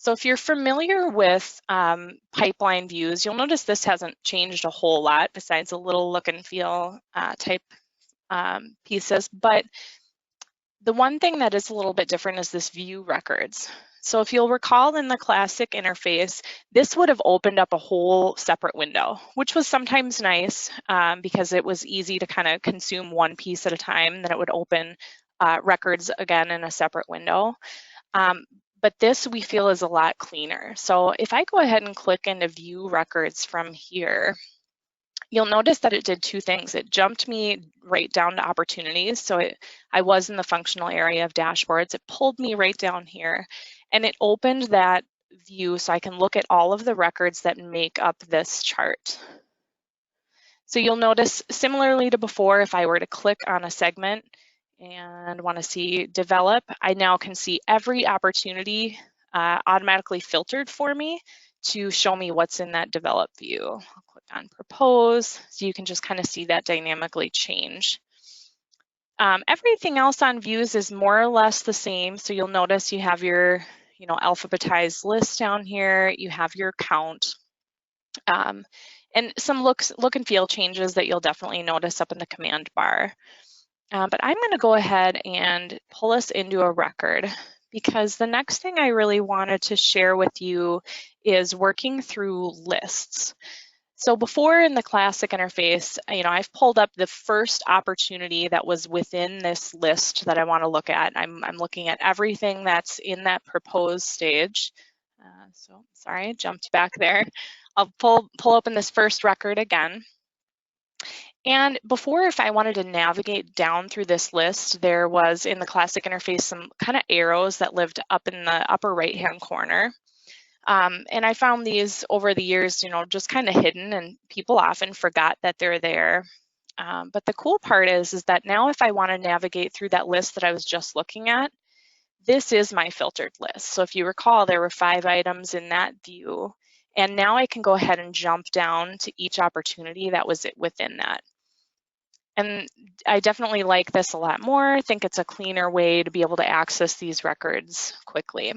So if you're familiar with pipeline views, you'll notice this hasn't changed a whole lot besides a little look and feel type pieces. But the one thing that is a little bit different is this view records. So if you'll recall in the classic interface, this would have opened up a whole separate window, which was sometimes nice because it was easy to kind of consume one piece at a time. Then it would open records again in a separate window. But this we feel is a lot cleaner. So if I go ahead and click into view records from here, you'll notice that it did two things. It jumped me right down to opportunities. So I was in the functional area of dashboards. It pulled me right down here and it opened that view so I can look at all of the records that make up this chart. So you'll notice similarly to before, if I were to click on a segment and want to see develop, I now can see every opportunity automatically filtered for me to show me what's in that develop view. I'll click on propose, so you can just kind of see that dynamically change. Everything else on views is more or less the same. So you'll notice you have your alphabetized list down here, you have your count, and some look and feel changes that you'll definitely notice up in the command bar. But I'm going to go ahead and pull us into a record because the next thing I really wanted to share with you is working through lists. So before in the classic interface, I've pulled up the first opportunity that was within this list that I want to look at. I'm looking at everything that's in that proposed stage. So sorry, I jumped back there. I'll pull open this first record again. And before, if I wanted to navigate down through this list, there was in the classic interface some kind of arrows that lived up in the upper right-hand corner. And I found these over the years, just kind of hidden, and people often forgot that they're there. But the cool part is that now if I want to navigate through that list that I was just looking at, this is my filtered list. So if you recall, there were 5 items in that view. And now I can go ahead and jump down to each opportunity that was within that. And I definitely like this a lot more. I think it's a cleaner way to be able to access these records quickly.